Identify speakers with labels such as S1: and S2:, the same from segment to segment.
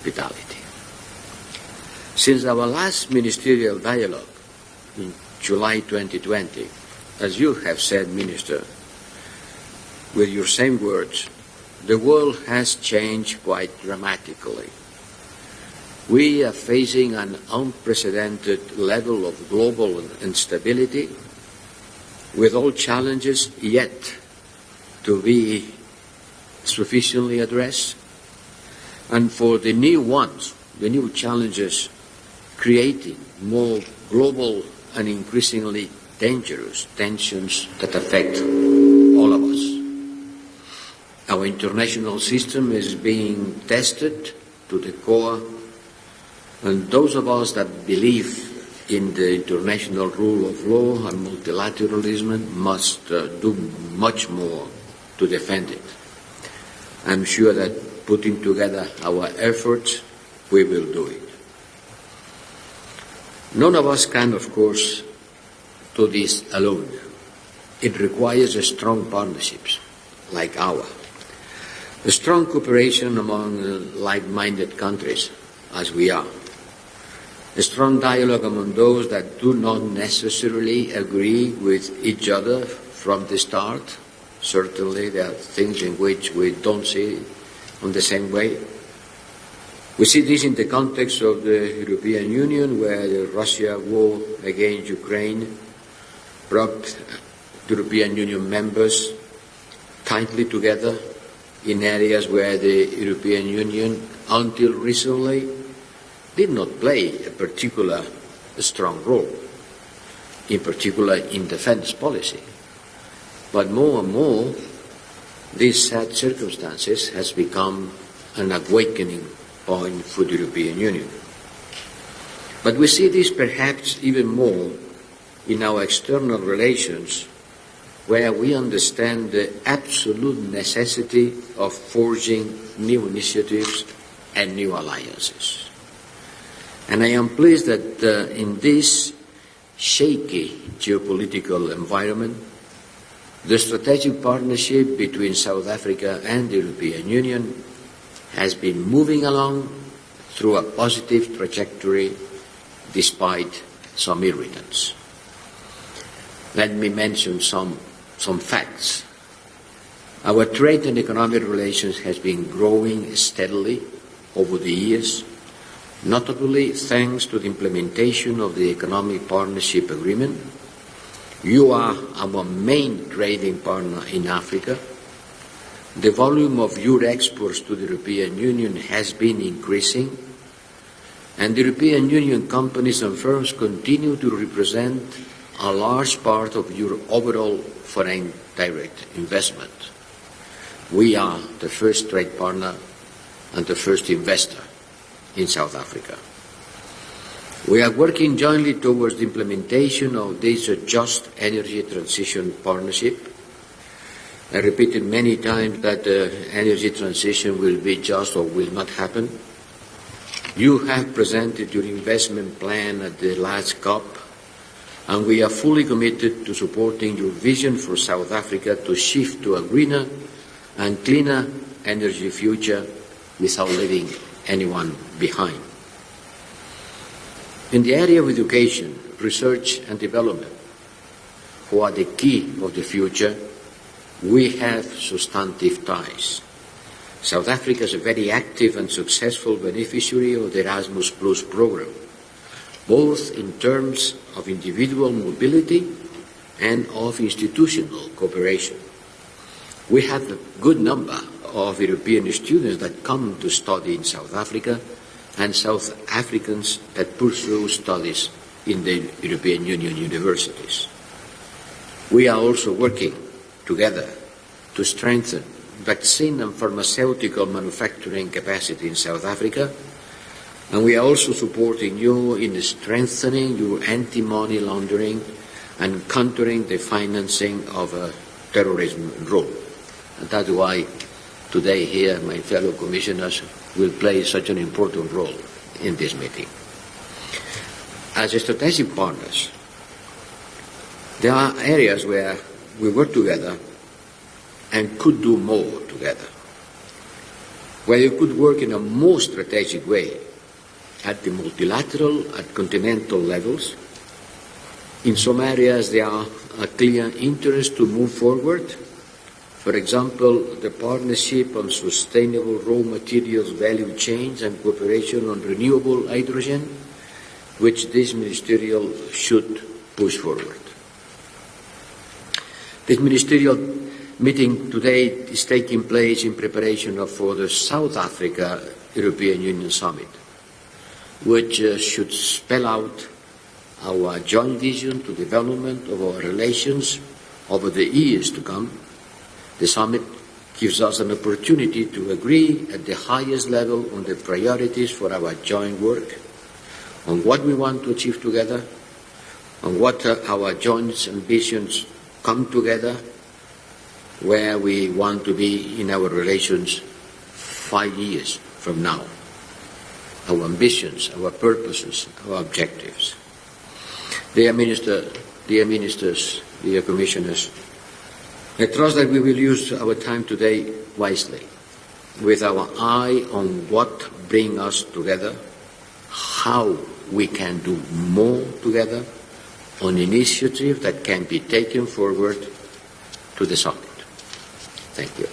S1: hospitality. Since our last ministerial dialogue in July 2020, as you have said, Minister, with your same words, the world has changed quite dramatically. We are facing an unprecedented level of global instability, with all challenges yet to be sufficiently addressed, and for the new ones, the new challenges, creating more global and increasingly dangerous tensions that affect all of us. Our international system is being tested to the core, and those of us that believe in the international rule of law and multilateralism must do much more to defend it. I'm sure that putting together our efforts, we will do it. None of us can, of course, do this alone. It requires strong partnerships like ours, a strong cooperation among like-minded countries, as we are, a strong dialogue among those that do not necessarily agree with each other from the start. Certainly there are things in which we don't see on the same way. We see this in the context of the European Union, where the Russia war against Ukraine brought European Union members tightly together in areas where the European Union, until recently, did not play a particular strong role, in particular in defense policy. But more and more, these sad circumstances has become an awakening point for the European Union. But we see this perhaps even more in our external relations, where we understand the absolute necessity of forging new initiatives and new alliances. And I am pleased that in this shaky geopolitical environment, the strategic partnership between South Africa and the European Union has been moving along through a positive trajectory despite some irritants. Let me mention some facts. Our trade and economic relations has been growing steadily over the years, notably thanks to the implementation of the Economic Partnership Agreement. You are our main trading partner in Africa. The volume of your exports to the European Union has been increasing, and the European Union companies and firms continue to represent a large part of your overall foreign direct investment. We are the first trade partner and the first investor in South Africa. We are working jointly towards the implementation of this just energy transition partnership. I repeated many times that the energy transition will be just or will not happen. You have presented your investment plan at the last COP, and we are fully committed to supporting your vision for South Africa to shift to a greener and cleaner energy future without leaving anyone behind. In the area of education, research and development, who are the key of the future, we have substantive ties. South Africa is a very active and successful beneficiary of the Erasmus Plus program, both in terms of individual mobility and of institutional cooperation. We have a good number of European students that come to study in South Africa and South Africans that pursue studies in the European Union universities. We are also working together to strengthen vaccine and pharmaceutical manufacturing capacity in South Africa, and we are also supporting you in strengthening your anti-money laundering and countering the financing of terrorism role. And that's why today here my fellow commissioners will play such an important role in this meeting. As strategic partners, there are areas where we work together and could do more together. where you could work in a more strategic way at the multilateral, at continental levels. In some areas, there are a clear interest to move forward. For example, the partnership on sustainable raw materials value chains and cooperation on renewable hydrogen, which this ministerial should push forward. This ministerial meeting today is taking place in preparation for the South Africa European Union Summit, which should spell out our joint vision to development of our relations over the years to come. The summit gives us an opportunity to agree at the highest level on the priorities for our joint work, on what we want to achieve together, on what our joint ambitions come together, where we want to be in our relations 5 years from now, our ambitions, our purposes, our objectives. Dear Ministers, dear Commissioners, I trust that we will use our time today wisely, with our eye on what brings us together, how we can do more together, on initiatives that can be taken forward to the summit. Thank you.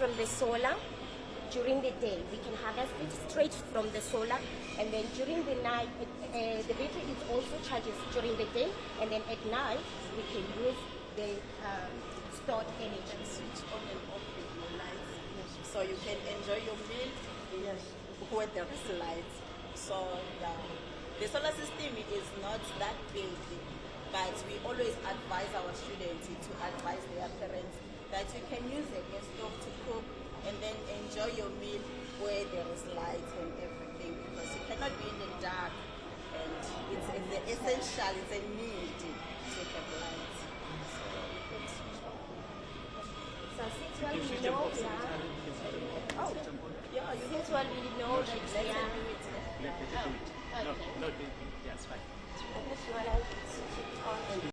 S2: from the solar during the day. We can harvest it straight from the solar, and then during the night, the battery is also charges during the day, and then at night we can use the stored energy.
S3: Switch on and off with your lights, so you can enjoy your meal where there is light. So the solar system is not that big, but we always advise our students to advise their parents that you can use a gas stove to cook and then enjoy your meal where there is light and everything, because you cannot be in the dark, and it's essential, it's a need to have light.
S2: So since well we know that, since well we know that we are,
S4: No, that's fine.
S2: I guess you want to switch it on and